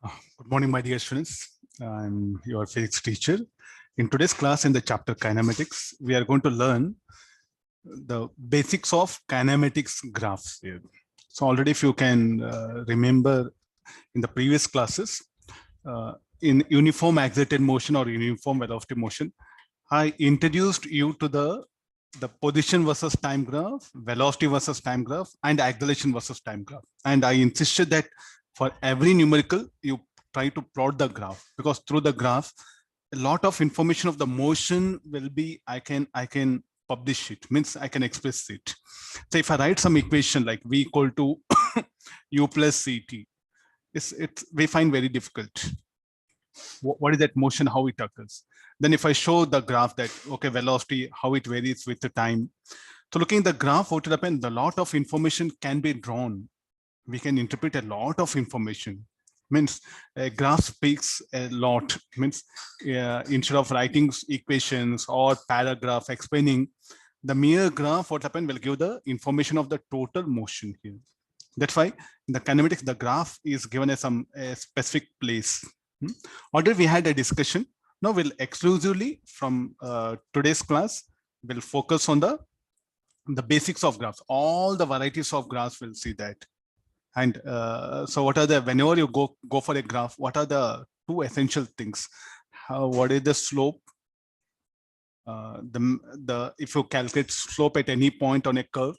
Good morning, my dear students. I'm your physics teacher. In today's class, in the chapter kinematics, we are going to learn the basics of kinematics graphs here. So already, if you can remember in the previous classes, in uniform accelerated motion or uniform velocity motion, I introduced you to the position versus time graph, velocity versus time graph, and acceleration versus time graph. And I insisted that for every numerical, you try to plot the graph, because through the graph, a lot of information of the motion will be, I can publish it, means I can express it. So if I write some equation like V equal to U plus CT, we find very difficult. What is that motion, how it occurs? Then if I show the graph that, okay, velocity, how it varies with the time. So looking at the graph, what will happen, a lot of information can be drawn. We can interpret a lot of information. Means a graph speaks a lot. Means instead of writing equations or paragraph explaining, the mere graph, what happened, will give the information of the total motion here. That's why in the kinematics, the graph is given as a specific place. Already we had a discussion. Now we'll exclusively from today's class, we'll focus on the basics of graphs. All the varieties of graphs, we'll see that. And so what are the, whenever you go for a graph, what are the two essential things? What is the slope? If you calculate slope at any point on a curve,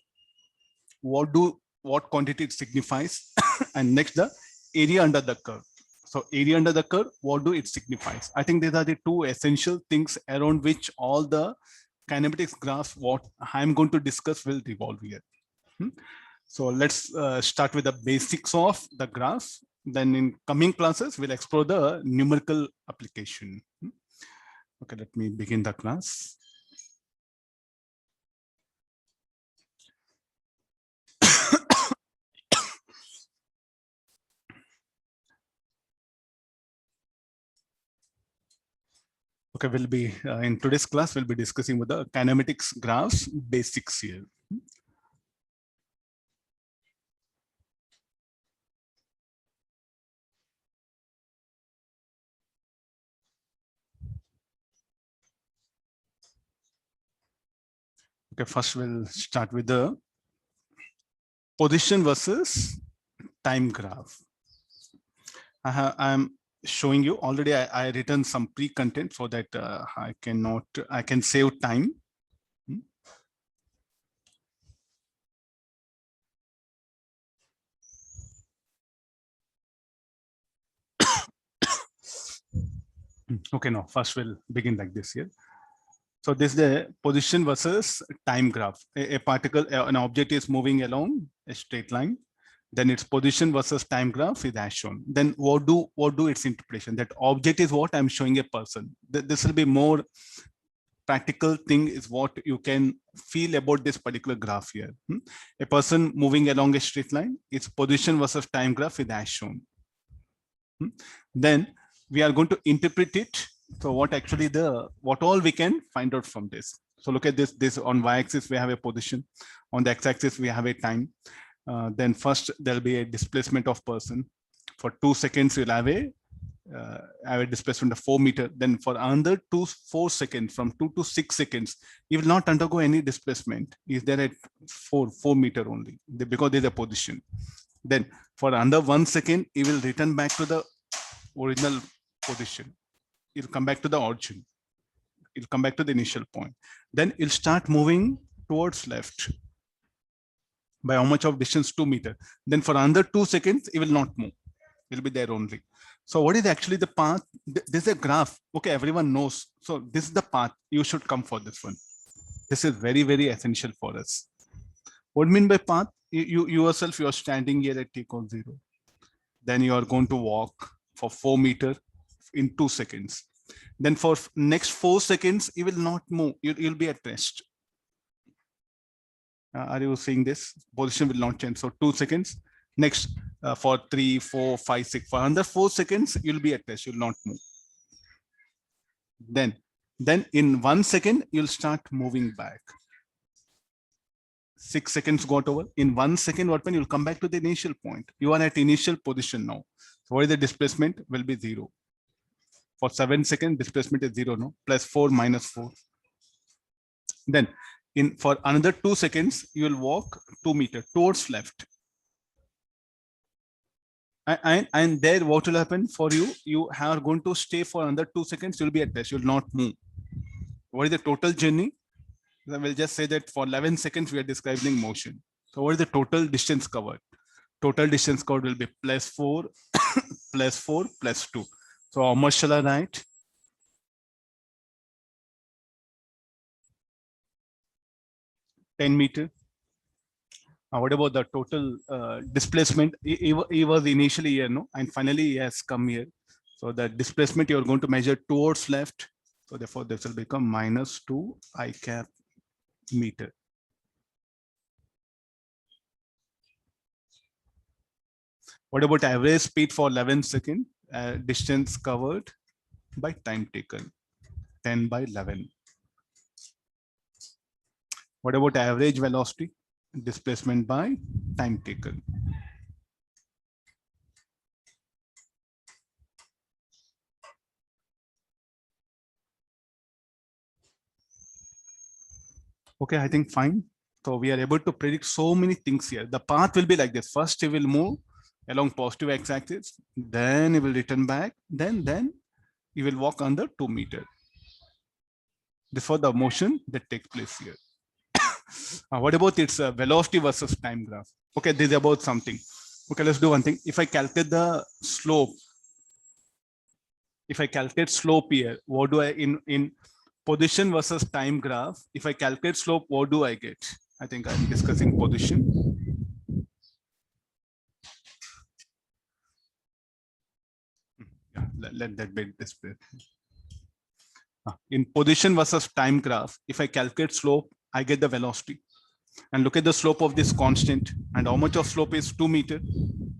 what quantity it signifies? And next, the area under the curve. So area under the curve, what do it signifies? I think these are the two essential things around which all the kinematics graphs, what I'm going to discuss, will revolve here. So let's start with the basics of the graphs. Then in coming classes, we'll explore the numerical application. Okay, let me begin the class. Okay, we'll be in today's class, we'll be discussing with the kinematics graphs basics here. Okay, first we'll start with the position versus time graph. I'm showing you already. I written some pre-content so that I can save time. Okay, now first we'll begin like this here. So this is the position versus time graph. A particle, an object is moving along a straight line. Then its position versus time graph is as shown. Then what do its interpretation? That object is what I'm showing a person. This will be more practical thing, is what you can feel about this particular graph here. A person moving along a straight line, its position versus time graph is as shown. Then we are going to interpret it. So what actually what all we can find out from this. So look at this on y-axis, we have a position. On the x-axis, we have a time. Then first there'll be a displacement of person. For 2 seconds, you'll have a displacement of 4 meters. Then for another 4 seconds, from 2 to 6 seconds, you will not undergo any displacement. Is there at 4 meter only, because there's a position. Then for under 1 second, it will return back to the original position. It'll come back to the origin. It'll come back to the initial point. Then it'll start moving towards left. By how much of distance? 2 meters. Then for another 2 seconds, it will not move. It'll be there only. So what is actually the path? This is a graph. Okay, everyone knows. So this is the path. You should come for this one. This is very, very essential for us. What do you mean by path? You yourself, you are standing here at t equals 0. Then you are going to walk for 4 meters in 2 seconds. Then for next 4 seconds, you will not move. You'll be at rest. Are you seeing this? Position will not change. So 2 seconds. Next, for 3, 4, 5, 6. For another 4 seconds, you'll be at rest. You'll not move. Then in 1 second, you'll start moving back. 6 seconds got over. In 1 second, what when you'll come back to the initial point. You are at initial position now. So what is the displacement? Will be 0. For 7 seconds, displacement is 0, no? Plus 4 minus 4. Then for another 2 seconds, you will walk 2 meters towards left. And there what will happen for you? You are going to stay for another 2 seconds. You'll be at rest. You'll not move. What is the total journey? I will just say that for 11 seconds, we are describing motion. So what is the total distance covered? Total distance covered will be plus 4, plus 4, plus 2. So how much shall I write? 10 meters. What about the total displacement? He was initially here, no? And finally he has come here. So the displacement you're going to measure towards left. So therefore this will become minus 2 I cap meter. What about average speed for 11 seconds? Distance covered by time taken, 10 by 11. What about average velocity? Displacement by time taken. Okay, I think fine. So we are able to predict so many things here. The path will be like this. First, he will move along positive x-axis, then he will return back, then he will walk under 2 meters. This for the motion that takes place here. What about its velocity versus time graph? Okay, this is about something. Okay, let's do one thing. If I calculate the slope, here, what do I in position versus time graph? If I calculate slope, what do I get? I think I'm discussing position. Yeah, let that be displayed. In position versus time graph, if I calculate slope, I get the velocity. And look at the slope of this constant. And how much of slope is 2 meters?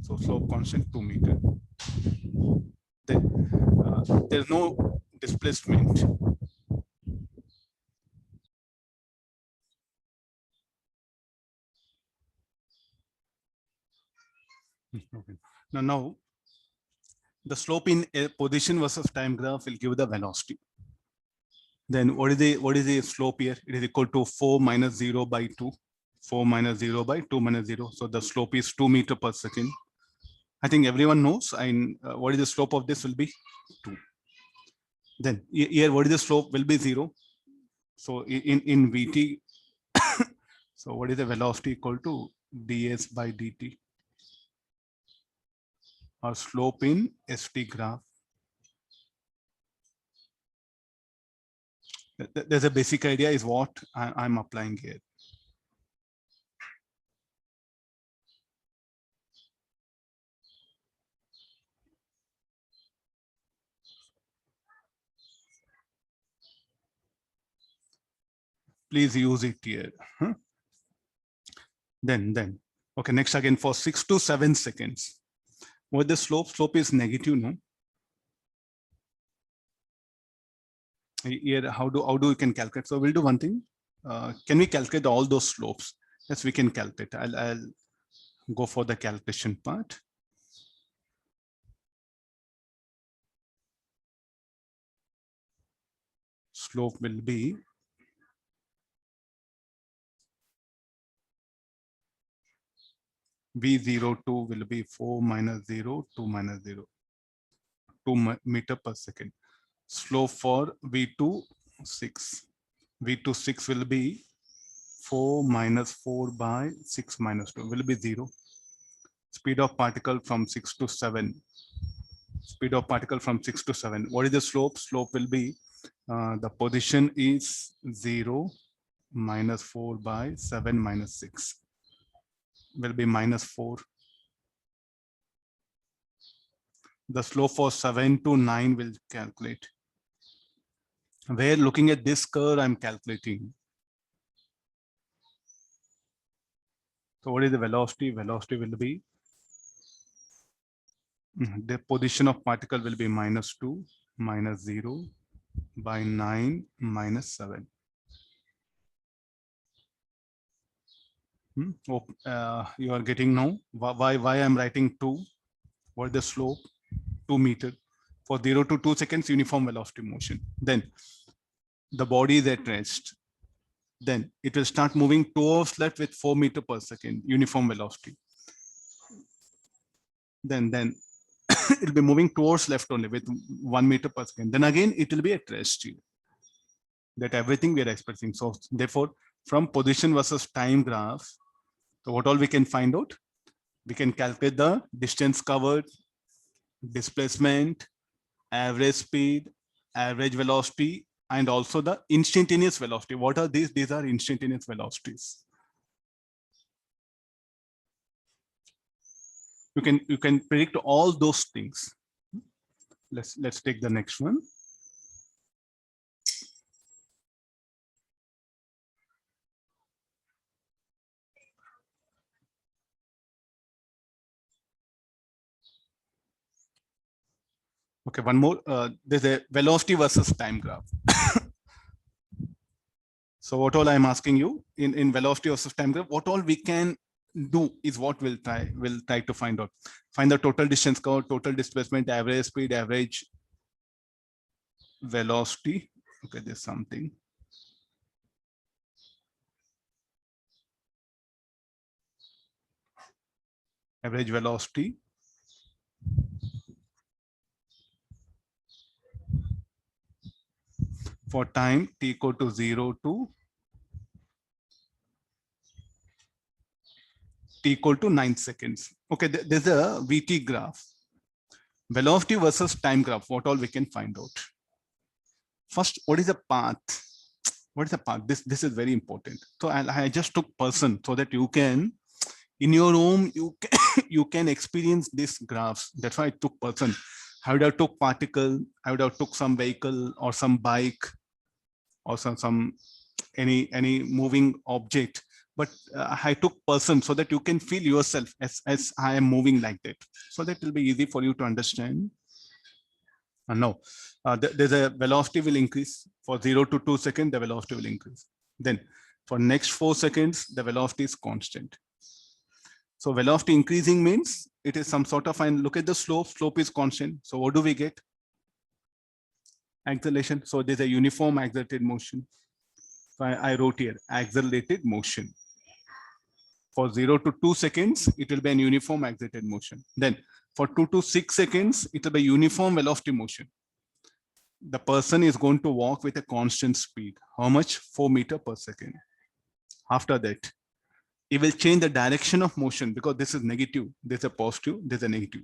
So slope constant 2 meters. Then there's no displacement. Okay. Now the slope in a position versus time graph will give the velocity. Then what is the slope here? It is equal to 4 minus 0 by 2. 4 minus 0 by 2 minus 0. So the slope is 2 meters per second. I think everyone knows. And what is the slope of this will be 2. Then here, what is the slope will be 0. So in Vt, so what is the velocity equal to ds by dt? Or slope in ST graph. There's a basic idea is what I'm applying here. Please use it here. Huh? Then, okay, next again for 6 to 7 seconds. What the slope? Slope is negative, no? Here, how do we can calculate? So we'll do one thing. Can we calculate all those slopes? Yes, we can calculate. I'll go for the calculation part. Slope will be V02 will be 4 minus 0, 2 minus 0, 2 meter per second. Slope for V2, 6. V2, 6 will be 4 minus 4 by 6 minus 2 will be 0. Speed of particle from 6 to 7. Speed of particle from 6 to 7. What is the slope? Slope will be the position is 0 minus 4 by 7 minus 6 will be minus 4. The slope for 7 to 9 will calculate. Where looking at this curve, I'm calculating. So what is the velocity? Velocity will be, the position of particle will be minus 2, minus 0 by 9, minus 7. Oh, you are getting now. Why I'm writing 2? What is the slope? 2 meter. For 0 to 2 seconds, uniform velocity motion. Then the body is at rest. Then it will start moving towards left with 4 meter per second, uniform velocity. Then it will be moving towards left only with 1 meter per second. Then again, it will be at rest here. That everything we are expressing. So therefore, from position versus time graph, so what all we can find out? We can calculate the distance covered, displacement, average speed, average velocity, and also the instantaneous velocity. What are these? These are instantaneous velocities. You can predict all those things. Let's take the next one. Okay, one more. There's a velocity versus time graph. So what all I'm asking you in velocity versus time graph, what all we can do is what we'll try to find out. Find the total distance covered, total displacement, average speed, average velocity. Okay, there's something. Average velocity. For time t equal to 0 to t equal to 9 seconds. Okay, there's a VT graph. Velocity versus time graph, what all we can find out. First, what is the path? What is the path? This is very important. So I just took person so that you can, in your home, you can experience these graphs. That's why I took person. I would have took particle, I would have took some vehicle or some bike or some any moving object. But I took person so that you can feel yourself as I am moving like that. So that will be easy for you to understand. No, there's a velocity will increase for 0 to 2 seconds, the velocity will increase. Then for next 4 seconds, the velocity is constant. So velocity increasing means it is some sort of, and look at the slope is constant. So what do we get? Acceleration. So there's a uniform accelerated motion. So I wrote here accelerated motion. For 0 to 2 seconds, it will be an uniform accelerated motion. Then for 2 to 6 seconds, it will be uniform velocity motion. The person is going to walk with a constant speed. How much? 4 meters per second. After that, it will change the direction of motion because this is negative. There's a positive, there's a negative.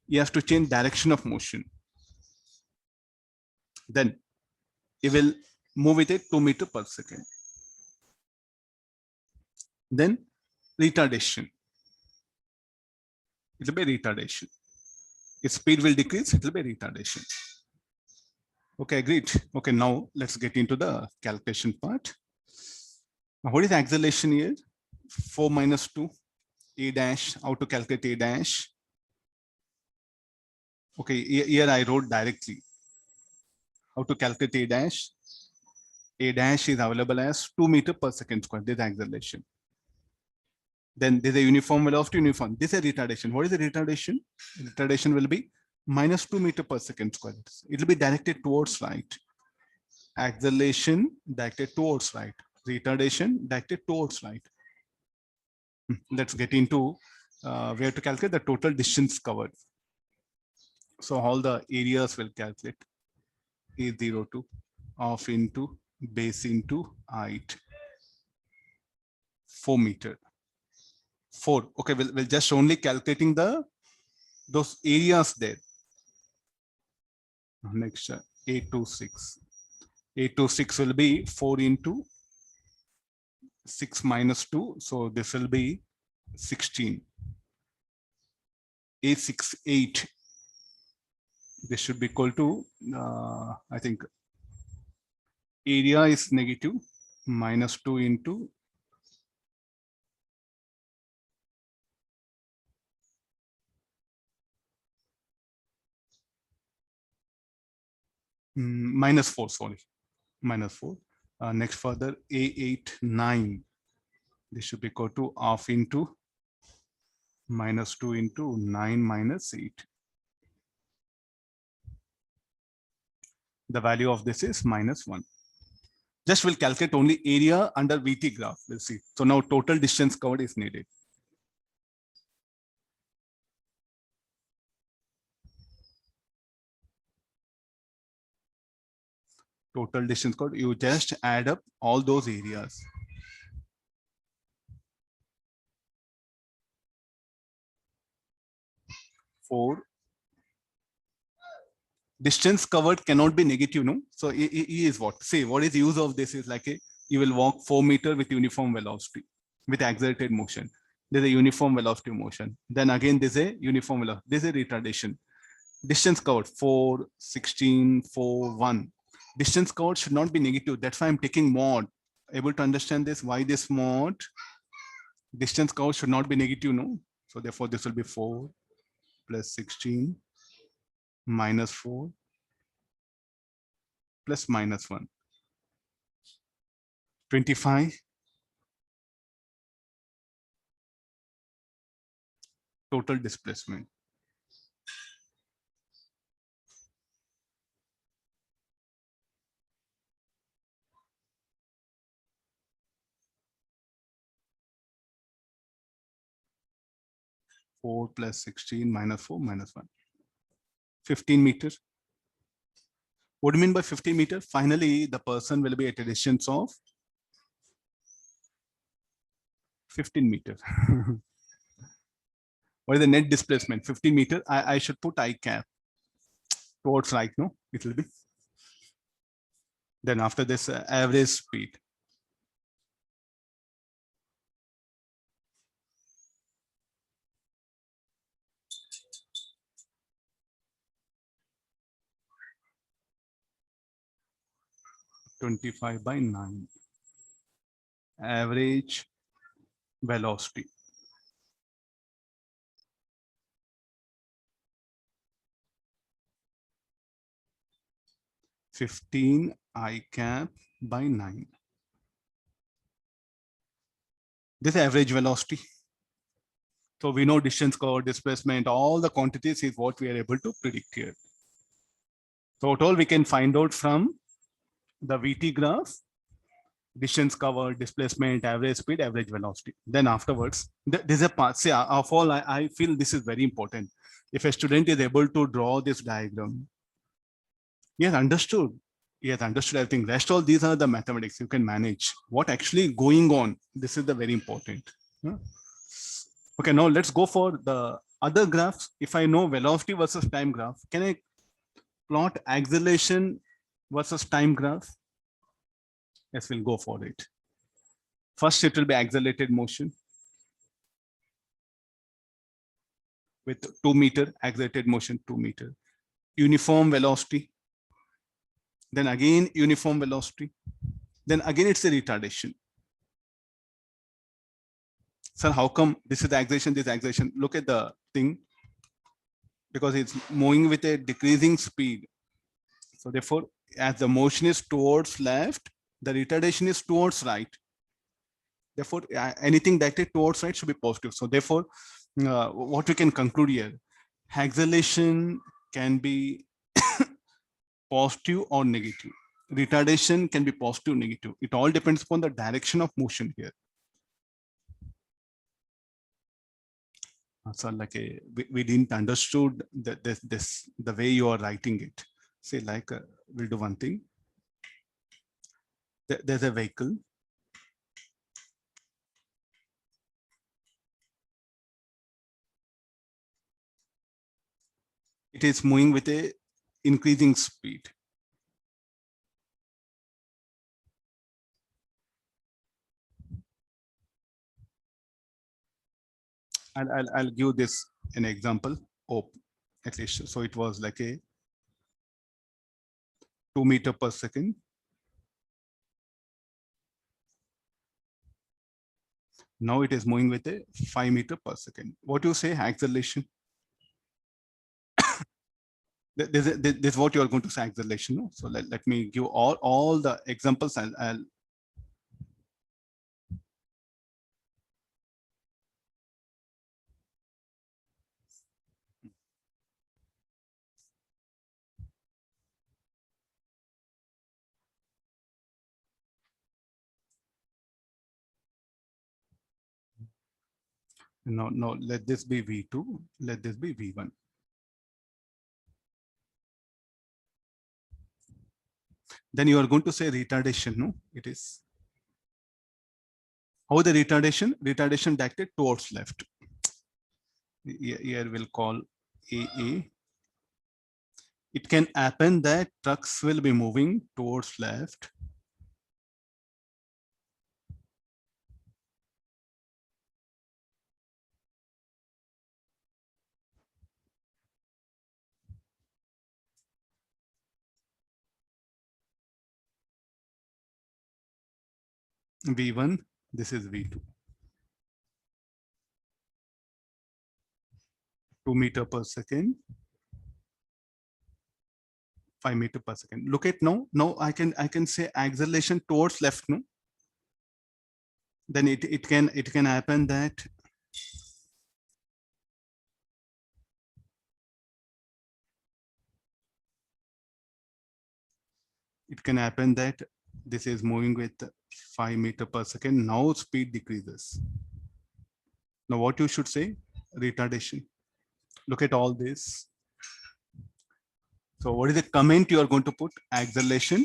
He has to change direction of motion. Then it will move with it 2 meters per second. Then retardation. It will be retardation. If speed will decrease, it will be retardation. Okay, agreed. Okay, now let's get into the calculation part. Now, what is acceleration here? 4 minus 2, a dash. How to calculate a dash? Okay, here I wrote directly. How to calculate a dash? A dash is available as 2 meters per second square. This is acceleration. Then there's a uniform velocity, uniform. This is a retardation. What is the retardation? Retardation will be minus 2 meters per second square. It will be directed towards right. Acceleration directed towards right. Retardation directed towards right. Let's get into where to calculate the total distance covered. So all the areas will calculate A0 to off into base into height. 4 meters. 4. Okay, we'll just only calculating those areas there. Next, A26. A26 will be 4 into 6 minus 2. So this will be 16. A68. This should be equal to, I think, area is negative, minus 2 into minus 4, sorry, minus 4. Next further, A89. This should be equal to half into minus 2 into 9 minus 8. The value of this is -1. Just we'll calculate only area under VT graph. We'll see. So now total distance covered is needed. Total distance covered, you just add up all those areas. For distance covered cannot be negative, no? So E is what? See, what is the use of this is like you will walk 4 meters with uniform velocity, with accelerated motion. There's a uniform velocity motion. Then again, there's a uniform velocity. There's a retardation. Distance covered 4, 16, 4, 1. Distance covered should not be negative. That's why I'm taking mod. Able to understand this? Why this mod? Distance covered should not be negative, no? So therefore, this will be 4 plus 16 -4 plus -1. 25 total displacement. Four plus 16 -4 -1. 15 meters. What do you mean by 15 meters? Finally, the person will be at a distance of 15 meters. What is the net displacement? 15 meters. I should put I cap towards right, no? It will be. Then after this, average speed. (25/9). Average velocity. (15 I cap by 9). This is average velocity. So we know distance covered, displacement, all the quantities is what we are able to predict here. So all we can find out from the VT graph, distance covered, displacement, average speed, average velocity. Then afterwards, there's a part, see, of all, I feel this is very important. If a student is able to draw this diagram, he has understood. He has understood everything. Rest all these are the mathematics you can manage. What actually going on, this is the very important. Okay, now let's go for the other graphs. If I know velocity versus time graph, can I plot acceleration versus time graph? Yes, we'll go for it. First, it will be accelerated motion with 2 meter accelerated motion, 2 meter. Uniform velocity. Then again, uniform velocity. Then again, it's a retardation. Sir, how come this is the acceleration, this acceleration? Look at the thing. Because it's moving with a decreasing speed. So therefore, as the motion is towards left, the retardation is towards right. Therefore, anything that is towards right should be positive. So therefore, what we can conclude here, acceleration can be positive or negative. Retardation can be positive, negative. It all depends upon the direction of motion here. So like we didn't understood that this the way you are writing it. Say like we'll do one thing. There's a vehicle. It is moving with a increasing speed. I'll give this an example. Oh, at least so it was like a 2 meter per second. Now it is moving with a 5 meter per second. What do you say acceleration? This is what you are going to say acceleration. No? So let me give all the examples. I'll No, let this be V2, let this be V1. Then you are going to say retardation, no? It is. How the retardation? Retardation directed towards left. Here we'll call AA. It can happen that trucks will be moving towards left. V1, this is V2. 2 meter per second. 5 meter per second. Look at now. Now I can say acceleration towards left, no? Then it can happen that this is moving with 5 meter per second. Now speed decreases. Now what you should say? Retardation. Look at all this. So what is the comment you are going to put? Acceleration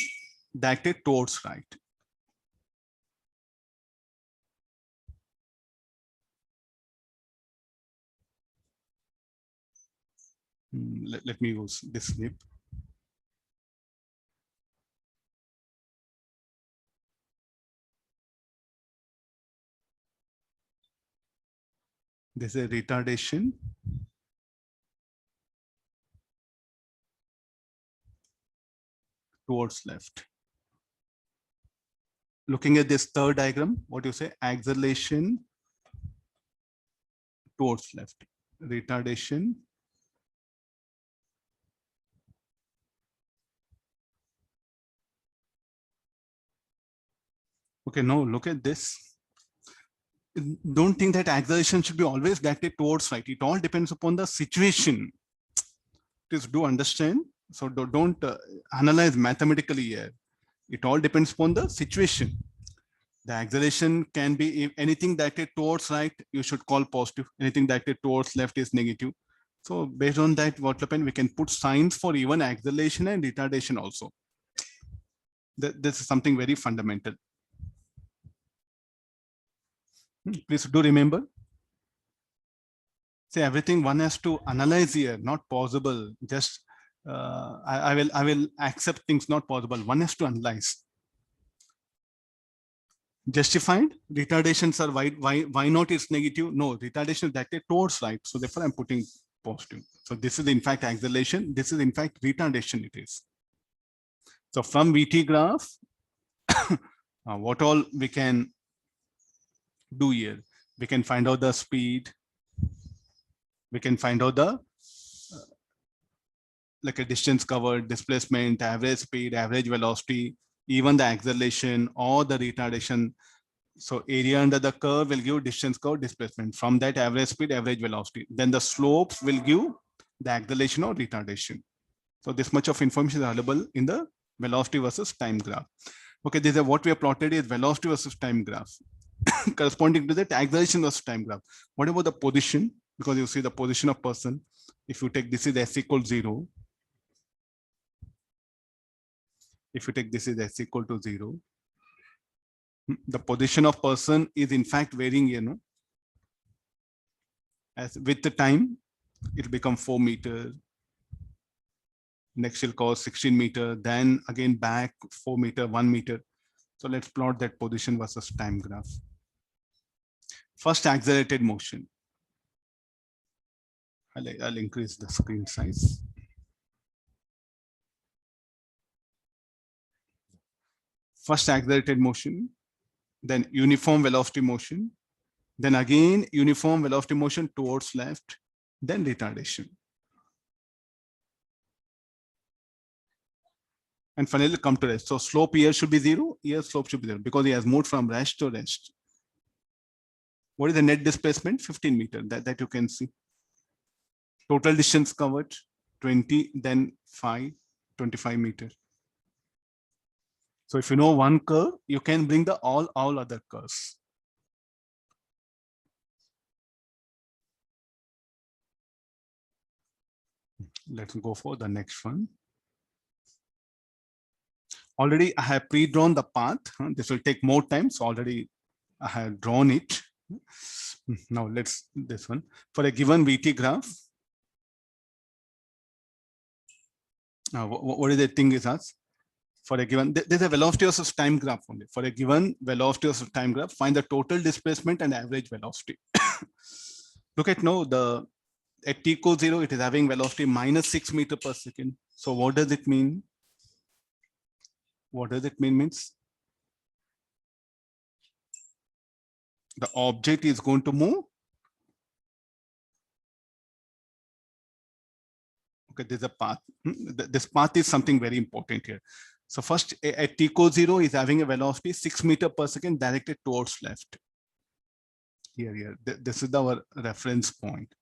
directed towards right. Let me use this snip. This is a retardation towards left. Looking at this third diagram, what do you say? Acceleration towards left. Retardation okay, now look at this. Don't think that acceleration should be always directed towards right. It all depends upon the situation. Please do understand. So don't analyze mathematically here. It all depends upon the situation. The acceleration can be, if anything directed towards right, you should call positive. Anything directed towards left is negative. So based on that, what happened, we can put signs for even acceleration and retardation also. This is something very fundamental. Please do remember. See, everything one has to analyze here, not possible. Just I will accept things not possible. One has to analyze. Justified retardations are why not is negative? No, retardation is directed towards right. So therefore I'm putting positive. So this is in fact acceleration. This is in fact retardation it is. So from VT graph, what all we can do here? We can find out the speed. We can find out the like a distance covered, displacement, average speed, average velocity, even the acceleration or the retardation. So area under the curve will give distance curve displacement. From that average speed, average velocity. Then the slopes will give the acceleration or retardation. So this much of information is available in the velocity versus time graph. Okay, this is what we have plotted is velocity versus time graph. Corresponding to that acceleration versus time graph. What about the position? Because you see the position of person. If you take this is s equals 0. If you take this is s equal to 0. The position of person is in fact varying, you know. As with the time, it will become 4 meters. Next will cause 16 meters, then again back 4 meters, 1 meter. So let's plot that position versus time graph. First, accelerated motion. I'll increase the screen size. First, accelerated motion, then uniform velocity motion, then again uniform velocity motion towards left, then retardation. And finally come to rest. So slope here should be 0, here slope should be 0 because he has moved from rest to rest. What is the net displacement? 15 meters, that you can see. Total distance covered, 20, then 5, 25 meters. So if you know one curve, you can bring the all other curves. Let's go for the next one. Already I have pre-drawn the path. This will take more time. So already I have drawn it. Now let's this one. For a given VT graph, what is the thing is us? For a given, there's a velocity versus time graph only. For a given velocity versus time graph, find the total displacement and average velocity. Look at now, at t equals 0, it is having velocity minus 6 meters per second. So what does it mean? What does it mean? Means the object is going to move. Okay, there's a path. This path is something very important here. So first, at t equals 0 is having a velocity 6 meters per second directed towards left. Here. This is our reference point.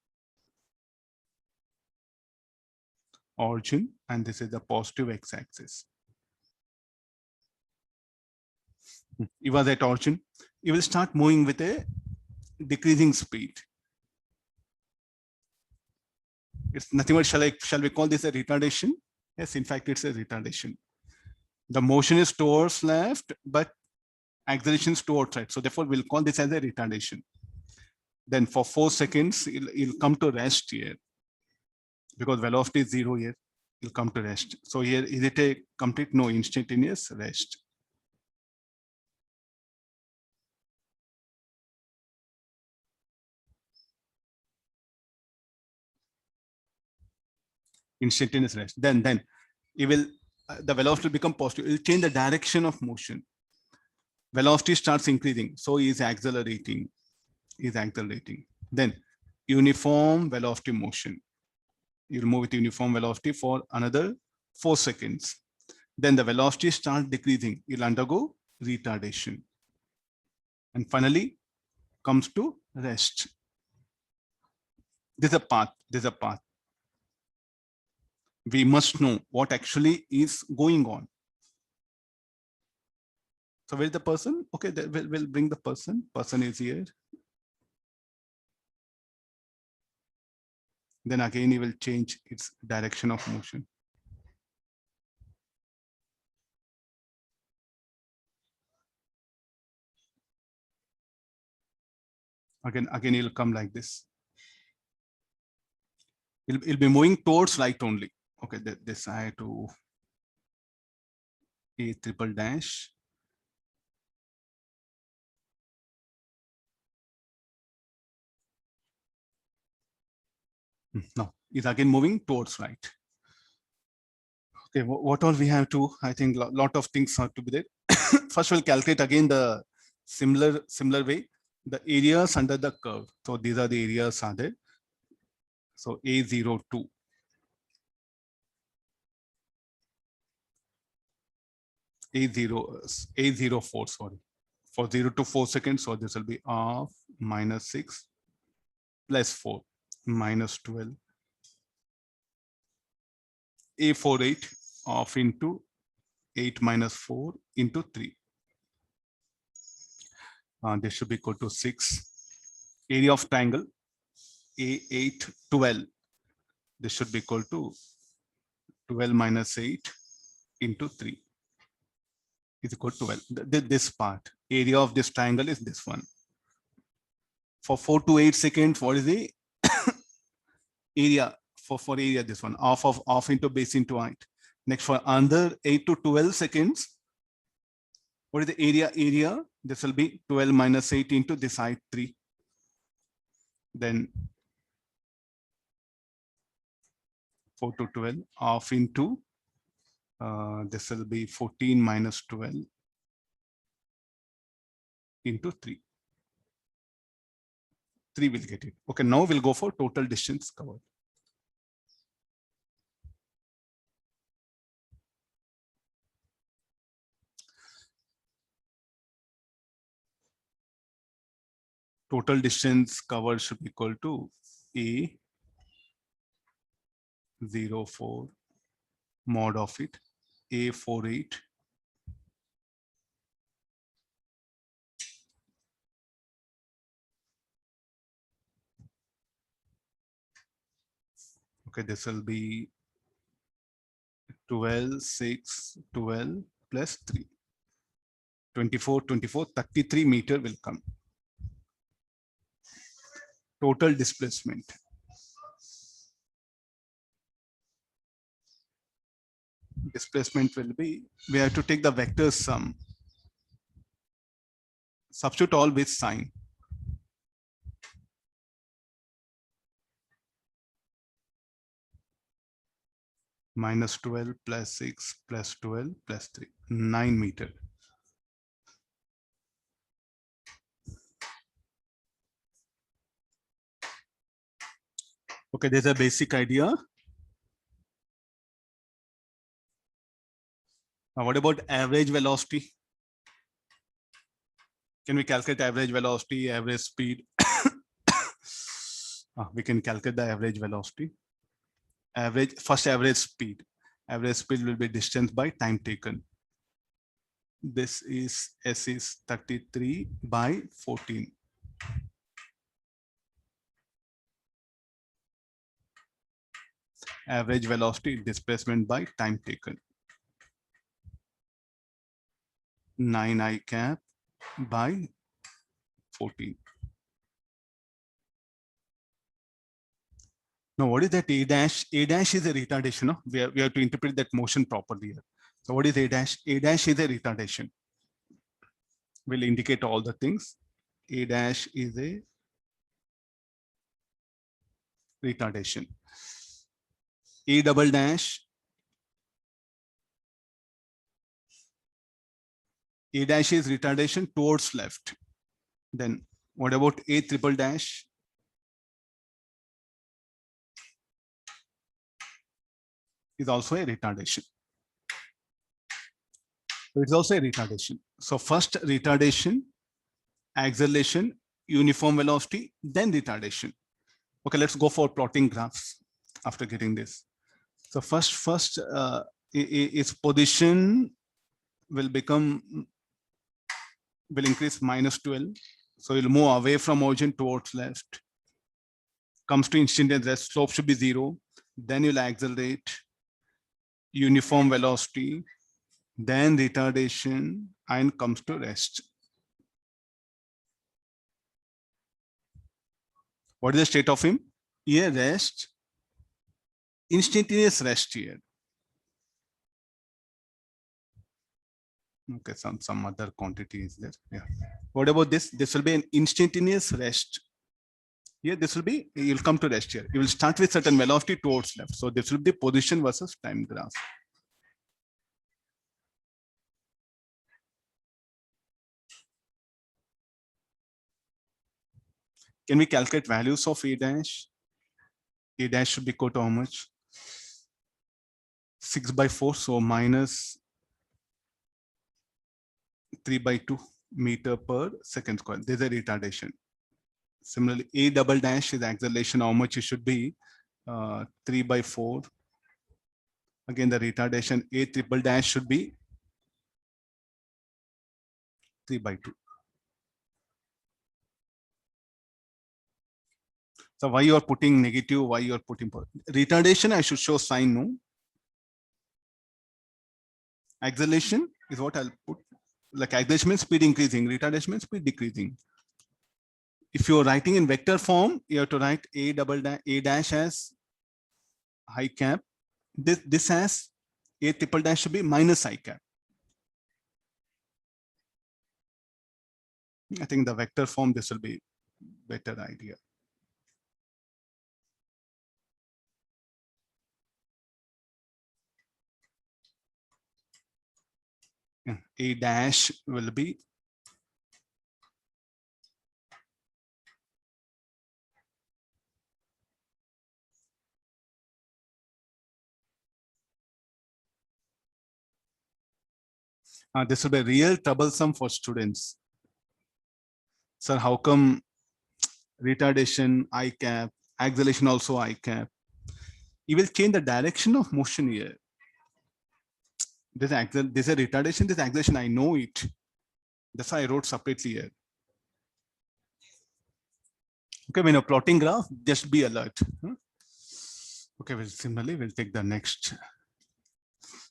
Origin, and this is the positive x-axis. It was at origin. You will start moving with a decreasing speed. It's nothing but shall we call this a retardation? Yes, in fact, it's a retardation. The motion is towards left, but acceleration is towards right. So therefore, we'll call this as a retardation. Then for 4 seconds, it'll come to rest here. Because velocity is 0 here, it'll come to rest. So here, is it a complete? No, instantaneous rest. Instantaneous rest. Then it will the velocity will become positive. It will change the direction of motion. Velocity starts increasing, so is accelerating. Then uniform velocity motion. You'll move with uniform velocity for another 4 seconds. Then the velocity starts decreasing. You'll undergo retardation. And finally comes to rest. There's a path. We must know what actually is going on. So where's the person? Okay, we'll bring the person. Person is here. Then again, it will change its direction of motion. Again, it will come like this. It'll be moving towards right only. Okay, this I have to a triple dash. No, it's again moving towards right. Okay, what all we have to, I think a lot of things have to be there. First, we'll calculate again the similar way, the areas under the curve. So these are the areas are there. So A02. A04, sorry. For 0 to 4 seconds, so this will be of minus 6 plus 4 minus 12. A48 of into 8 minus 4 into 3. This should be equal to 6. Area of triangle A8, 12. This should be equal to 12 minus 8 into 3 is equal to 12. This part, area of this triangle is this one. For 4 to 8 seconds, what is the area? For area, this one, off into base into height. Next, for under 8 to 12 seconds, what is the area? This will be 12 minus 8 into this height 3. Then 4 to 12 off into this will be 14 minus 12 into 3. 3 will get it. Okay, now we'll go for total distance covered. Total distance covered should be equal to A04 mod of it, A48 okay, this will be 12, 6, 12 plus 3. 24, 24, 33 meter will come. Total displacement. Displacement will be, we have to take the vector sum. Substitute all with sign. Minus 12 plus 6 plus 12 plus 3, 9 meter. Okay, there's a basic idea. Now, what about average velocity? Can we calculate average velocity, average speed? We can calculate the average velocity. First average speed. Average speed will be distance by time taken. This is S is 33 by 14. Average velocity displacement by time taken. 9 I cap by 14. Now, what is that A dash? A dash is a retardation. No? We have to interpret that motion properly here. So what is A dash? A dash is a retardation. We'll indicate all the things. A dash is a retardation. A double dash. A dash is retardation towards left. Then what about A triple dash? Is also a retardation. So it's also a retardation. So first retardation, acceleration, uniform velocity, then retardation. Okay, let's go for plotting graphs after getting this. So first its position will increase minus 12. So it'll move away from origin towards left. Comes to instantaneous rest, slope should be 0. Then you'll accelerate, uniform velocity, then retardation, and comes to rest. What is the state of him? Here rest, instantaneous rest here. Okay, some other quantity is there. Yeah. What about this? This will be an instantaneous rest. Here, this will be, you'll come to rest here. You will start with certain velocity towards left. So this will be position versus time graph. Can we calculate values of A dash? A dash should be equal to how much? 6 by 4, so minus 3 by 2 meter per second square. There's a retardation. Similarly, A double dash is acceleration, how much it should be? 3 by 4. Again, the retardation A triple dash should be 3 by 2. So why you are putting negative, why you are putting retardation, I should show sign, no? Acceleration is what I'll put. Like acceleration means speed increasing, retardation means speed decreasing. If you're writing in vector form, you have to write A dash as I cap. This has A triple dash should be minus I cap. I think the vector form, this will be better idea. A dash will be this will be real troublesome for students. Sir, how come retardation I cap, acceleration also I cap? You will change the direction of motion here. There's a retardation, this acceleration, I know it. That's why I wrote separately here. Okay, when you're plotting graph, just be alert. Okay, well, similarly, we'll take the next.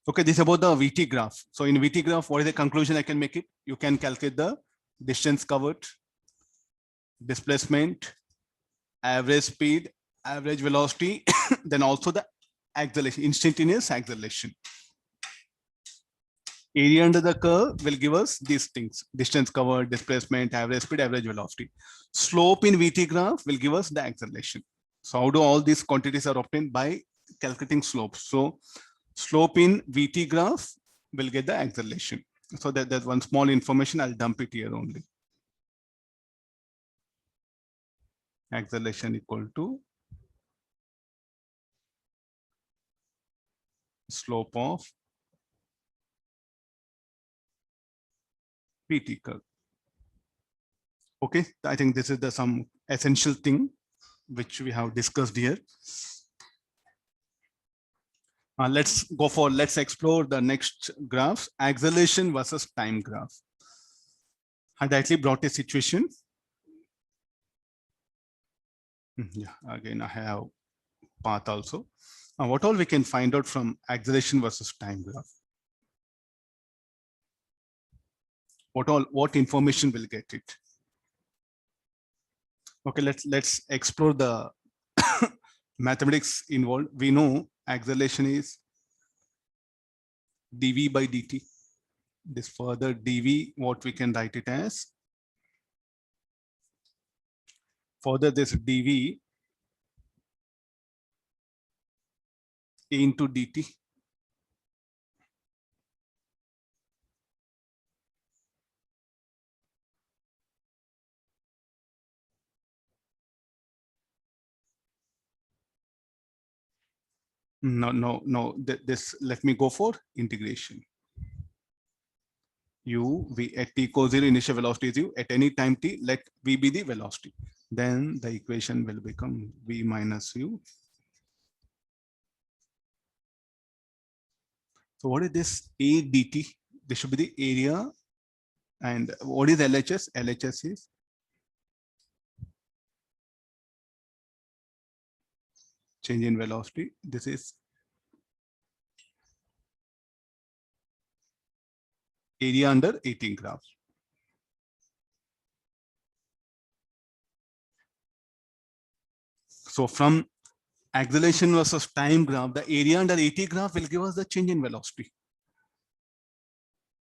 Okay, this is about the VT graph. So in VT graph, what is the conclusion I can make it? You can calculate the distance covered, displacement, average speed, average velocity, then also the acceleration, instantaneous acceleration. Area under the curve will give us these things: distance covered, displacement, average speed, average velocity. Slope in VT graph will give us the acceleration. So how do all these quantities are obtained? By calculating slopes. So slope in VT graph will get the acceleration. So there's one small information, I'll dump it here only. Acceleration equal to slope of VT curve. Okay, I think this is the some essential thing which we have discussed here. Let's explore the next graphs, acceleration versus time graph. I directly brought a situation. Yeah, again, I have path also. What all we can find out from acceleration versus time graph? What information will get it? Okay, let's explore the mathematics involved. We know acceleration is dv by dt. This further dv, what we can write it as? Further this dv into dt. No. This let me go for integration. U v at t equals 0, initial velocity is u. At any time t, let v be the velocity. Then the equation will become v minus u. So what is this a dt? This should be the area. And what is LHS? LHS is change in velocity. This is area under 18 graphs. So from acceleration versus time graph, the area under 80 graph will give us the change in velocity.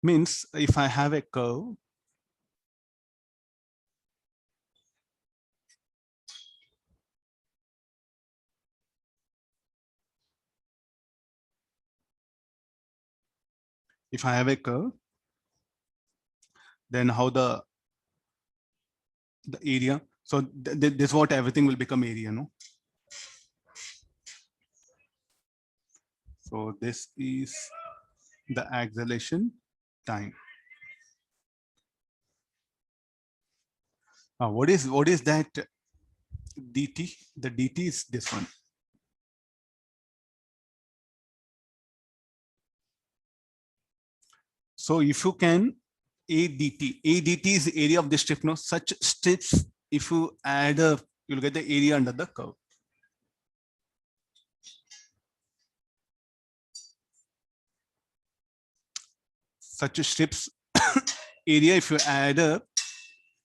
Means if I have a curve, then how the area. So this is what everything will become area, no? So this is the acceleration time. What is that dt? The dt is this one. So if you can ADT is the area of the strip. No, such strips, if you add up, you'll get the area under the curve. Such strips area, if you add up,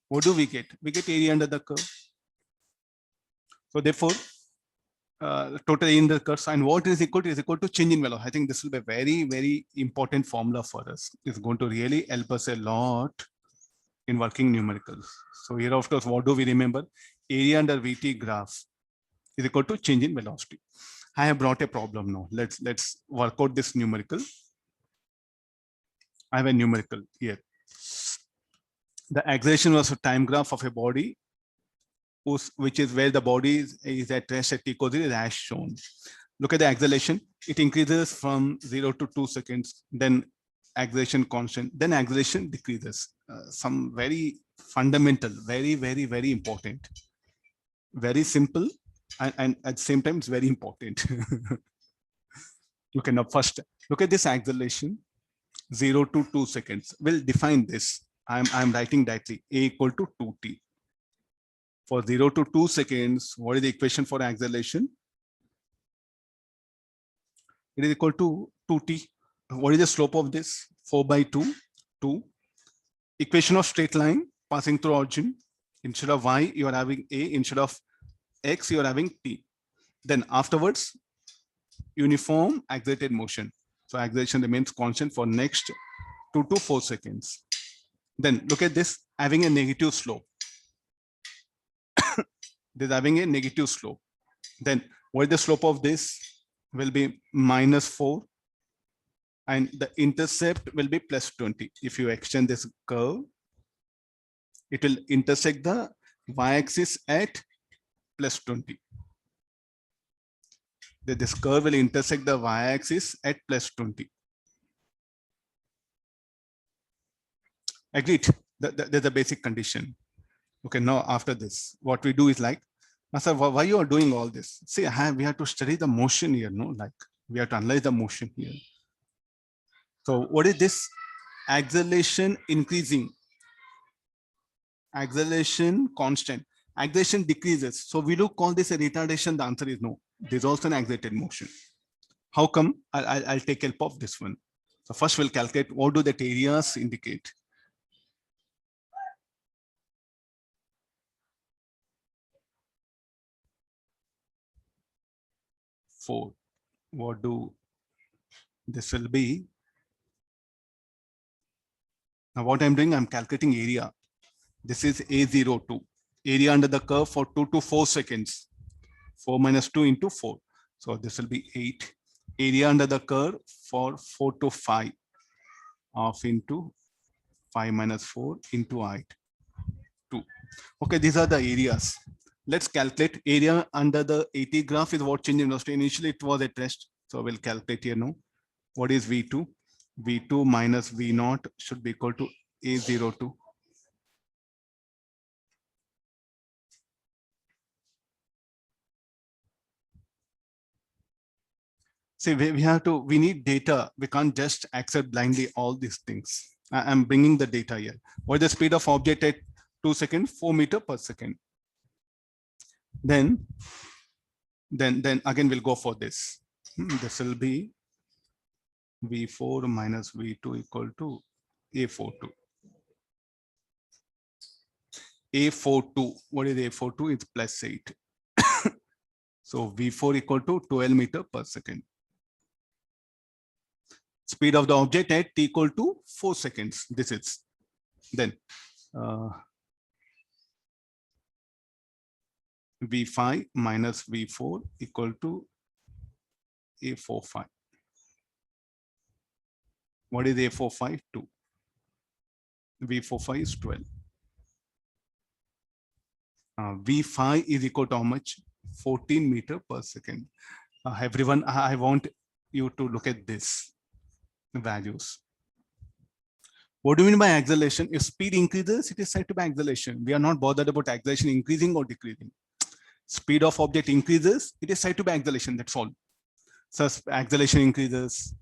what do we get? We get area under the curve. So therefore, total area in the curve, and what is equal to change in velocity. I think this will be a very, very important formula for us. It's going to really help us a lot in working numericals. So here, of course, what do we remember? Area under VT graph is equal to change in velocity. I have brought a problem now. Let's work out this numerical. I have a numerical here. The acceleration was a time graph of a body, which is where the body is at rest at t equals 0 is as shown. Look at the acceleration. It increases from 0 to 2 seconds, then acceleration constant, then acceleration decreases. Some very fundamental, very, very, very important. Very simple, and at the same time, it's very important. Okay, now first, look at this acceleration, 0 to 2 seconds. We'll define this. I'm writing directly, a equal to 2t. For 0 to 2 seconds, what is the equation for acceleration? It is equal to 2t. What is the slope of this? 4 by 2, 2. Equation of straight line passing through origin. Instead of y, you are having a. Instead of x, you are having t. Then afterwards, uniform accelerated motion. So acceleration remains constant for next 2 to 4 seconds. Then look at this, having a negative slope. This having a negative slope. Then what is the slope of this? Will be -4. And the intercept will be +20. If you extend this curve, it will intersect the y-axis at +20. This curve will intersect the y-axis at +20. Agreed. That's the basic condition. Okay, now after this, what we do is like, Master, why you are doing all this? See, we have to study the motion here, no? Like we have to analyze the motion here. So what is this? Acceleration increasing. Acceleration constant. Acceleration decreases. So will you call this a retardation? The answer is no. There's also an accelerated motion. How come? I'll take help of this one. So first we'll calculate what do that areas indicate. Four. What do this will be? Now what I'm doing, I'm calculating area. This is A02. Area under the curve for 2 to 4 seconds. 4 minus 2 into 4. So this will be 8. Area under the curve for 4 to 5. Half into 5 minus 4 into 8. 2. Okay, these are the areas. Let's calculate area under the AT graph is what changed in velocity. Initially it was at rest. So we'll calculate here now. What is V2? V2 minus V0 should be equal to A02. See, we need data. We can't just accept blindly all these things. I'm bringing the data here. What is the speed of object at 2 seconds? 4 meters per second. Then again we'll go for this. This will be V4 minus V2 equal to A42. A42. What is A42? It's +8. So V4 equal to 12 meters per second. Speed of the object at t equal to 4 seconds. This is then V5 minus V4 equal to A45. What is A45? 2. V45 is 12. V5 is equal to how much? 14 meters per second. Everyone, I want you to look at this values. What do you mean by acceleration? If speed increases, it is said to be acceleration. We are not bothered about acceleration increasing or decreasing. Speed of object increases, it is said to be acceleration. That's all. So acceleration increases.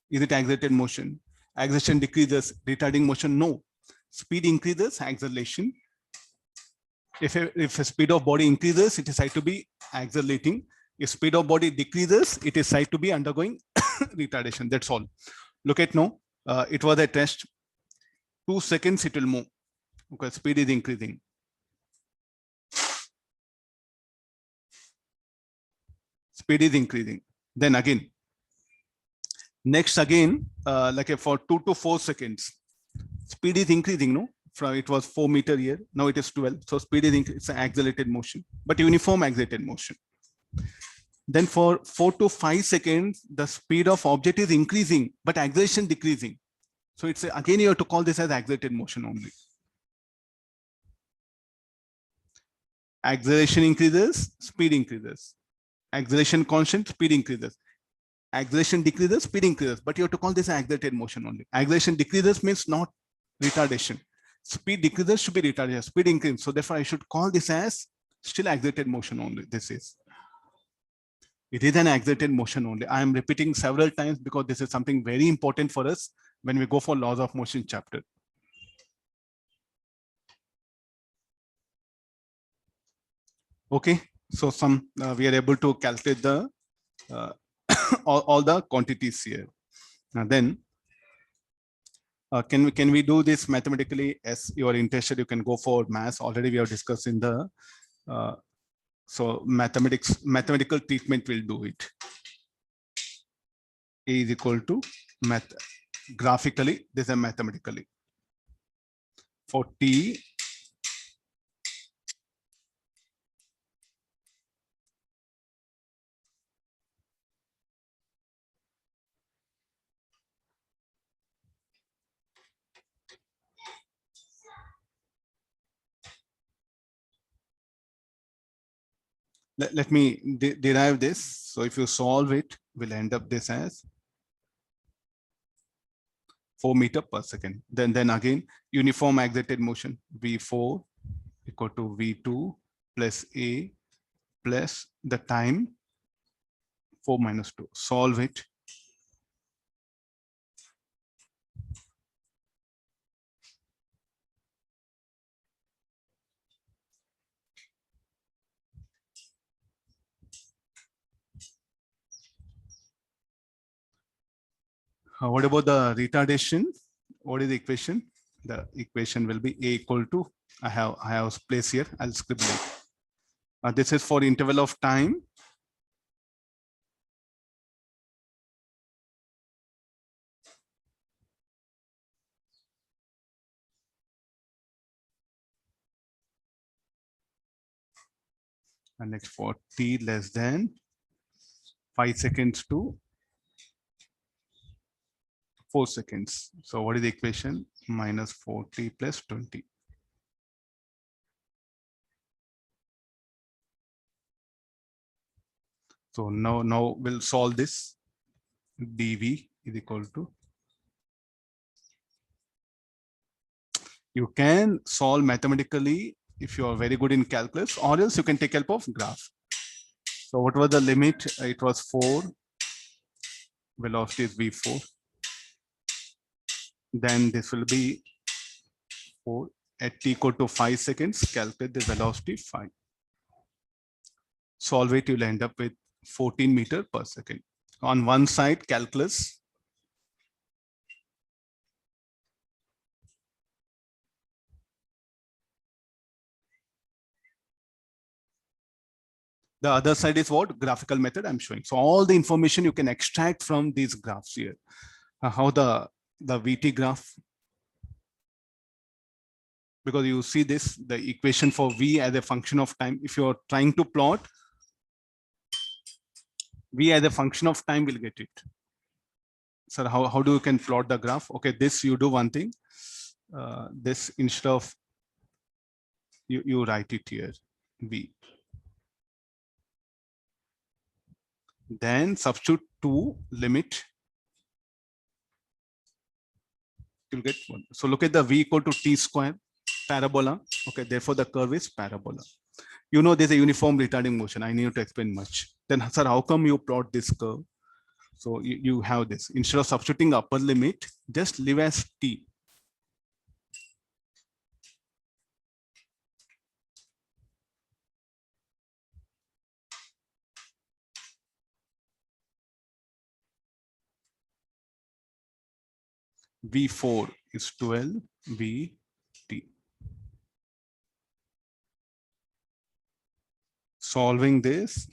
Is it accelerated motion? Acceleration decreases, retarding motion? No. Speed increases, acceleration. If a speed of body increases, it is said to be accelerating. If speed of body decreases, it is said to be undergoing retardation. That's all. Look at now. It was at rest. 2 seconds, it will move. Okay, speed is increasing. Speed is increasing. Then again, next again, like for 2 to 4 seconds, speed is increasing. No, from it was 4 meters here. Now it is 12. So speed is increasing. It's an accelerated motion, but uniform accelerated motion. Then for 4 to 5 seconds, the speed of object is increasing, but acceleration decreasing. So it's again, you have to call this as accelerated motion only. Acceleration increases, speed increases. Acceleration constant, speed increases. Acceleration decreases, speed increases, but you have to call this accelerated motion only. Acceleration decreases means not retardation. Speed decreases should be retardation. Speed increases. So therefore, I should call this as still accelerated motion only. This is. It is an accelerated motion only. I am repeating several times because this is something very important for us when we go for laws of motion chapter. Okay, so we are able to calculate the all the quantities here. Now then, can we do this mathematically? As you are interested, you can go for maths. Already we have discussed in the so mathematical treatment will do it. A is equal to math graphically. This is mathematically. For t, let me derive this. So if you solve it, we'll end up this as 4 meters per second. Then again, uniform accelerated motion, V4 equal to V2 plus A plus the time 4 minus 2. Solve it. What about the retardation? What is the equation? The equation will be A equal to, I have place here, I'll scribble it. This is for interval of time. And next for t less than 5 seconds to 4 seconds. So what is the equation? Minus 40 plus 20. So now we'll solve this. dv is equal to, you can solve mathematically if you are very good in calculus, or else you can take help of graph. So what was the limit? It was 4. Velocity is v4. Then this will be 4 at t equal to 5 seconds. Calculate the velocity 5. Solve it, you'll end up with 14 meters per second. On one side, calculus. The other side is what? Graphical method I'm showing. So all the information you can extract from these graphs here. How the VT graph, because you see this, the equation for V as a function of time. If you're trying to plot V as a function of time, will get it. Sir, how do you can plot the graph? Okay, this you do one thing. This instead of you write it here, V. Then substitute 2 limit. You'll get 1. So look at the V equal to t square parabola. Okay, therefore the curve is parabola. You know there's a uniform retarding motion. I need to explain much. Then, sir, how come you plot this curve? So you have this. Instead of substituting upper limit, just leave as t. V4 is 12 Vt. Solving this,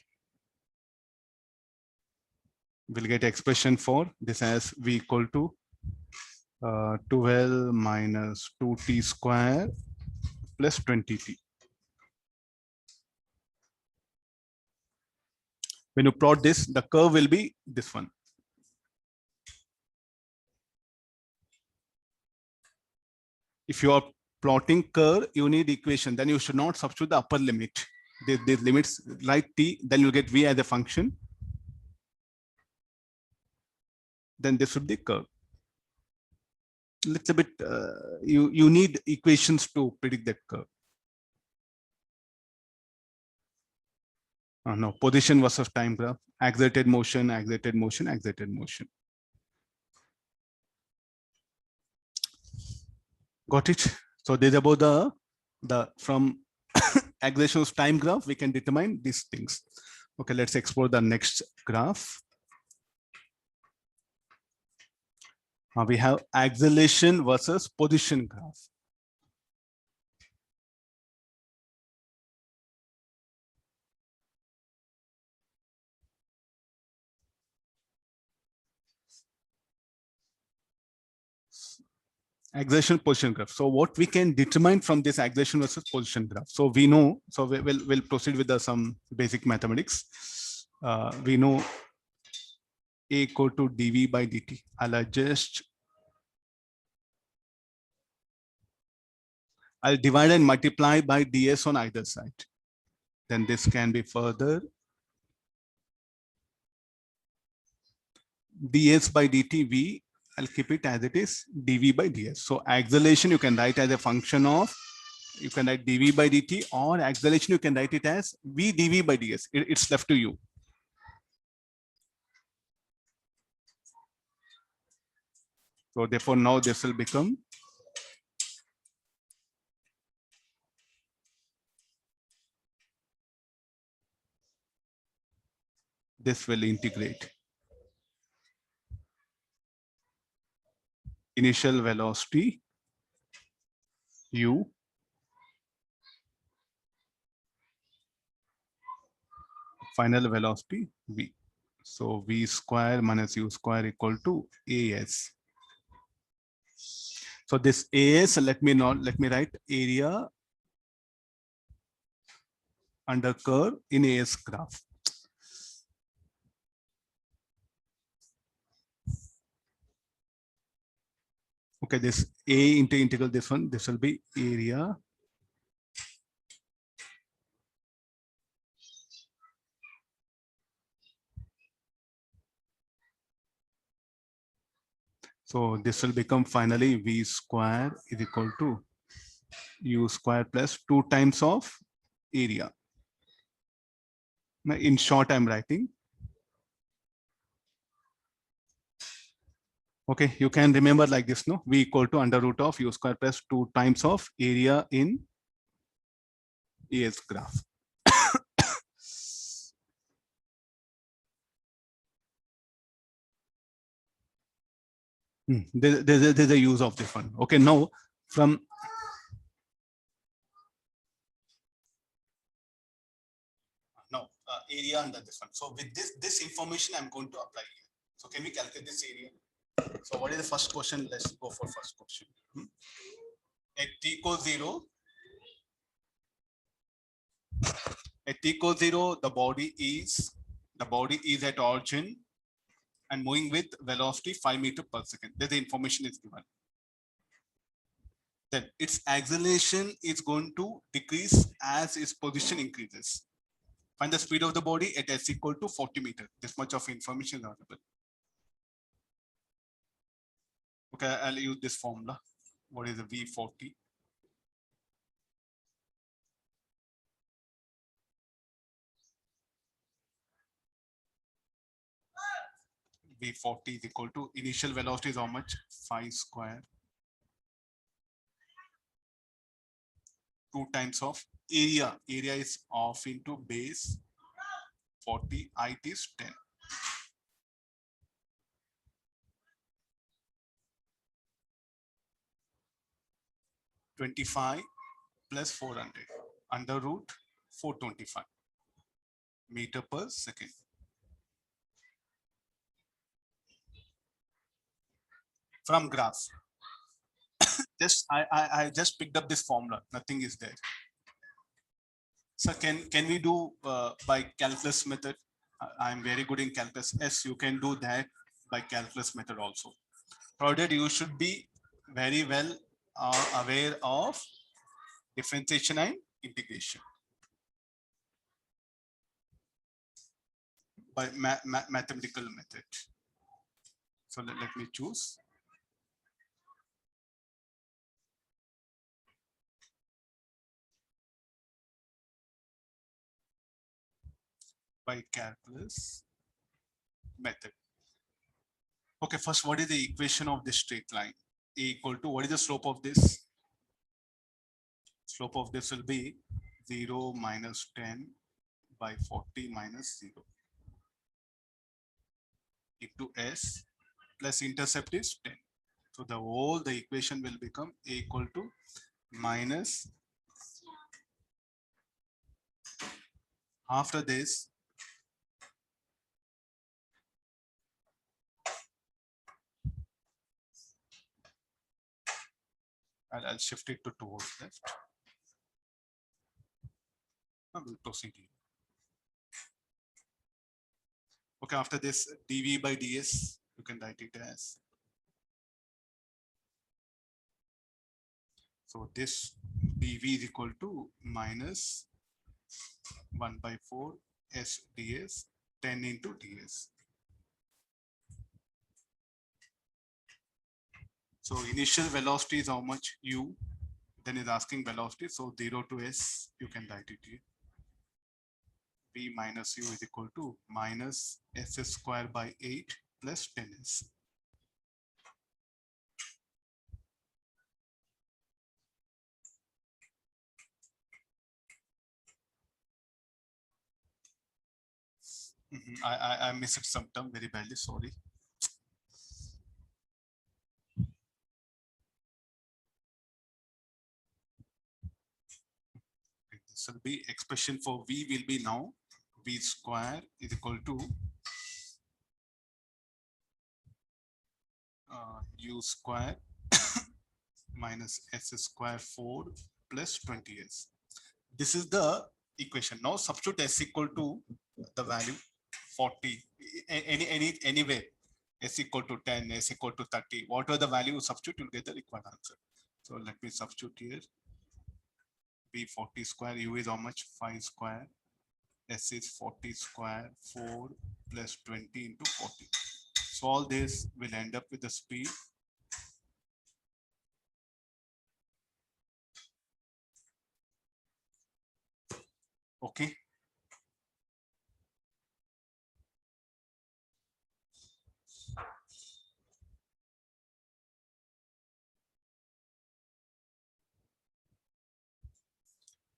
we'll get expression for this as V equal to 12 minus 2t square plus 20t. When you plot this, the curve will be this one. If you are plotting curve, you need equation. Then you should not substitute the upper limit. These limits, write t, then you get V as a function. Then this would be curve. Little bit, you need equations to predict that curve. No, position versus time graph, accelerated motion, accelerated motion, accelerated motion. Got it? So this is about the from acceleration of time graph, we can determine these things. Okay, let's explore the next graph. We have acceleration versus position graph. Acceleration position graph. So what we can determine from this acceleration versus position graph. So we know, so we'll proceed with some basic mathematics. We know A equal to dv by dt. I'll divide and multiply by ds on either side. Then this can be further ds by dt v. I'll keep it as it is, dv by ds. So acceleration you can write as a function of, you can write dv by dt, or acceleration you can write it as v dv by ds. It's left to you. So therefore now this will become this will integrate initial velocity u final velocity v. So v square minus u square equal to as. So this as, let me write area under curve in as graph. Okay, this a into integral this one, this will be area so this will become finally v square is equal to u square plus 2 times of area. Now in short, I'm writing. Okay, you can remember like this, no? V equal to under root of u square plus 2 times of area in as graph. There's a use of this one. Okay, now from area under this one. So with this information, I'm going to apply here. So can we calculate this area? So what is the first question? Let's go for first question. At t equals 0, the body is at origin and moving with velocity 5 meters per second. There the information is given. Then its acceleration is going to decrease as its position increases. Find the speed of the body at s equal to 40 meters. This much of information is available. Okay, I'll use this formula. What is the V40? V40 is equal to initial velocity is how much? 5 square. 2 times of area. Area is off into base 40. Height is 10. 25 plus 400 under root 425 meter per second. From graph, I just picked up this formula. Nothing is there. So can we do by calculus method? I'm very good in calculus. Yes, you can do that by calculus method also. Provided you should be very well aware of differentiation and integration by mathematical method. So let me choose. By calculus method. Okay, first, what is the equation of this straight line? A equal to, what is the slope of this? Slope of this will be 0 minus 10 by 40 minus 0 into s plus intercept is 10. So the equation will become A equal to minus, after this, I'll shift it to towards left. I will proceed here. Okay, after this dv by ds, you can write it as, so this dv is equal to minus 1 by 4 s ds 10 into ds. So initial velocity is how much? U. Then is asking velocity. So 0 to s, you can write it here. V minus u is equal to minus s square by 8 plus 10s. I missed some term very badly, sorry. This will be expression for V will be now V square is equal to U square minus S square 4 plus 20S. This is the equation. Now substitute S equal to the value 40, anyway, S equal to 10, S equal to 30, whatever the value you substitute, you'll get the required answer. So let me substitute here. B 40 square, U is how much? 5 square, S is 40 square, 4 plus 20 into 40. So all this will end up with the speed okay.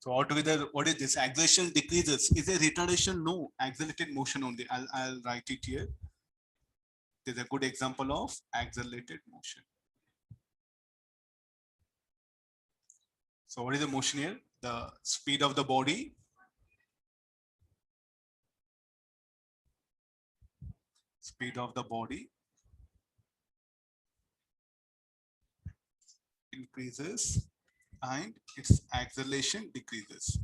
So altogether, what is this? Acceleration decreases. Is a retardation? No, accelerated motion only. I'll write it here. There's a good example of accelerated motion. So what is the motion here? The speed of the body increases and its acceleration decreases.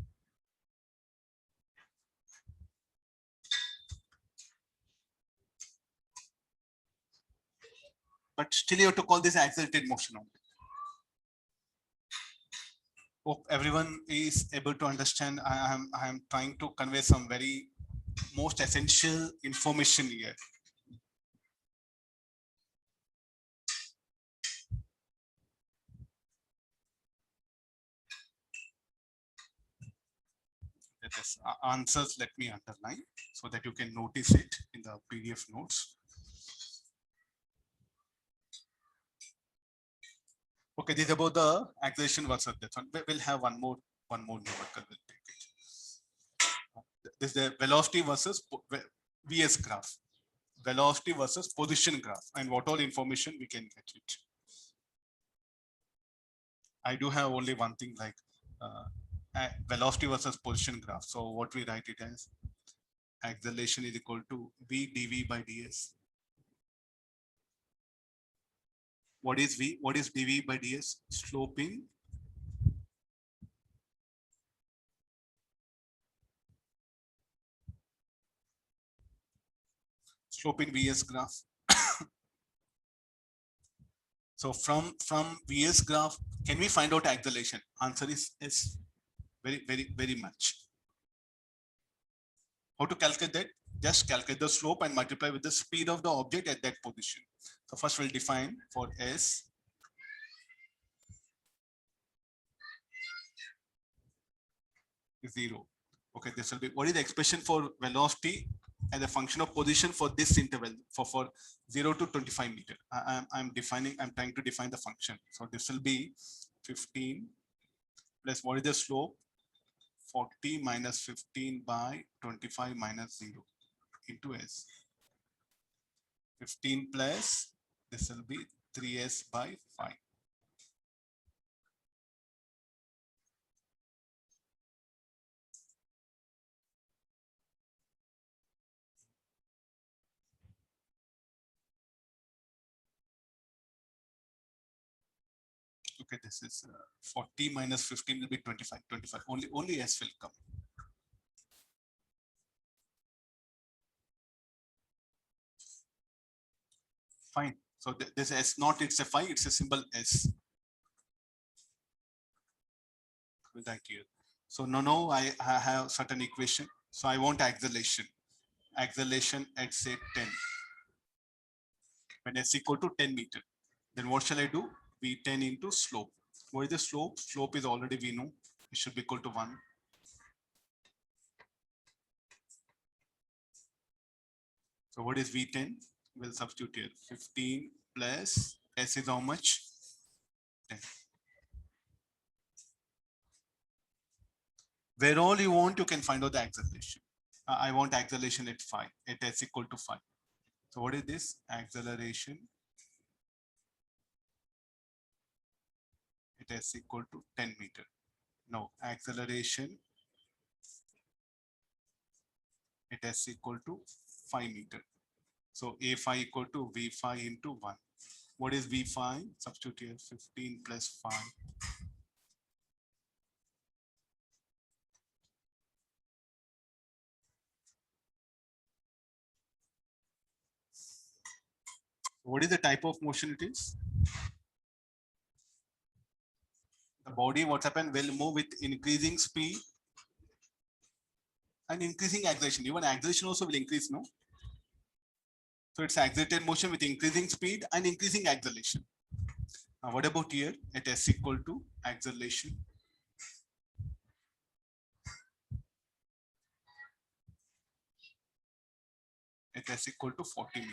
But still you have to call this accelerated motion only. Hope everyone is able to understand. I am trying to convey some very most essential information here. This answers, let me underline so that you can notice it in the PDF notes. Okay, this is about the acceleration versus that one. We'll have one more numerical. We'll take it. This is the velocity versus VS graph. Velocity versus position graph, and what all information we can get it. I do have only one thing like velocity versus position graph. So what we write it as, acceleration is equal to V dV by ds. What is V? What is dV by ds? Slope in VS graph. So from VS graph, can we find out acceleration? Answer is very much. How to calculate that? Just calculate the slope and multiply with the speed of the object at that position. So first we'll define for S. Zero. Okay, this will be, what is the expression for velocity as a function of position for this interval for 0 to 25 meter? I'm trying to define the function. So this will be 15 plus what is the slope? 40 minus 15 by 25 minus 0 into S. 15 plus, this will be 3s by 5. Okay, this is 40 minus 15 will be 25. 25. Only s will come. Fine. So this s not, it's a 5, it's a symbol s. That here. So no, I have certain equation. So I want acceleration. Acceleration at say 10. When s equal to 10 meter. Then what shall I do? V10 into slope. What is the slope? Slope is already we know. It should be equal to 1. So what is V10? We'll substitute here. 15 plus s is how much? 10. Where all you want, you can find out the acceleration. I want acceleration at 5, at s equal to 5. So what is this? Acceleration at s equal to 10 meter. No, acceleration at s equal to 5 meter. So a5 equal to v5 into 1. What is v5? Substitute here 15 plus 5. What is the type of motion it is? The body, what happened, will move with increasing speed and increasing acceleration. Even acceleration also will increase, no? So it's accelerated motion with increasing speed and increasing acceleration. Now what about here at s equal to acceleration? At s equal to 40 meter.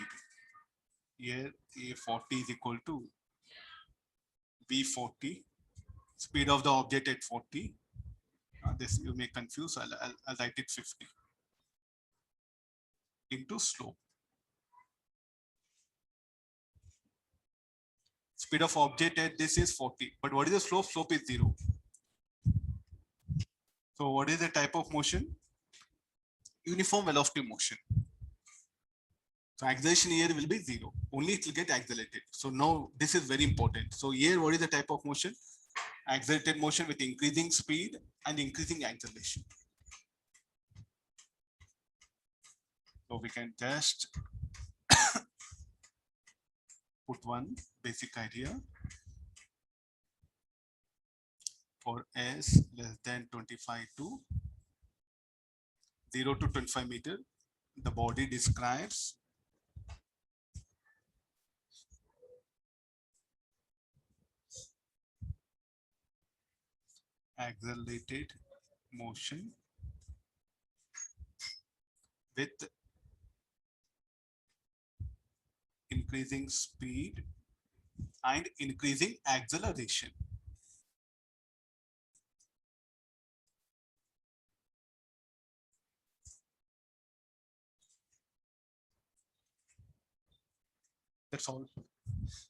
Here a40 is equal to v40. Speed of the object at 40. This you may confuse. I'll write it 50 into slope. Speed of object at this is 40. But what is the slope? Slope is 0. So what is the type of motion? Uniform velocity motion. So acceleration here will be 0. Only it will get accelerated. So now this is very important. So here what is the type of motion? Accelerated motion with increasing speed and increasing acceleration. So we can just put one basic idea. For s less than 25 to 0 to 25 meter, the body describes accelerated motion with increasing speed and increasing acceleration. That's all.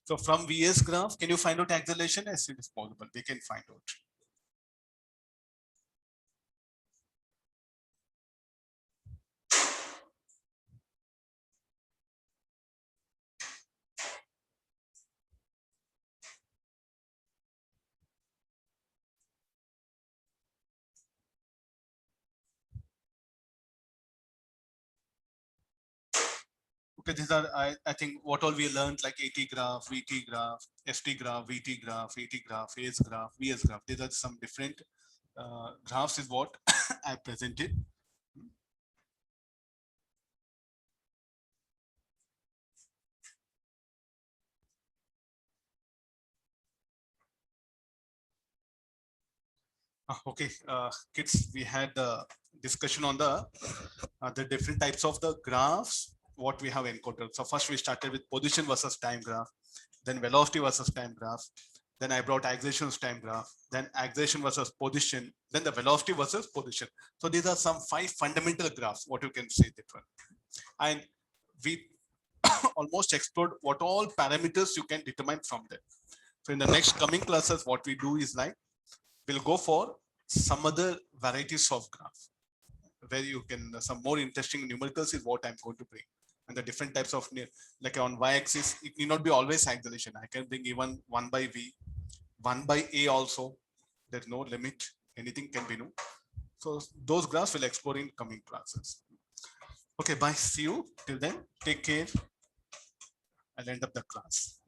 So from VS graph, can you find out acceleration? As soon as possible, we can find out. Okay, these are, I think what all we learned, like AT graph, VT graph, FT graph, VT graph, AT graph, AS graph, VS graph. These are some different graphs is what I presented. Okay, kids, we had the discussion on the different types of the graphs, what we have encountered. So first we started with position versus time graph, then velocity versus time graph, then I brought acceleration versus time graph, then acceleration versus position, then the velocity versus position. So these are some 5 fundamental graphs, what you can say different. And we almost explored what all parameters you can determine from them. So in the next coming classes, what we do is like, we'll go for some other varieties of graph where you can, some more interesting numericals is what I'm going to bring. And the different types of, like on y-axis, it need not be always acceleration. I can bring even 1 by v, 1 by a also. There's no limit. Anything can be new. So those graphs will explore in coming classes. Okay, bye. See you. Till then, take care. I'll end up the class.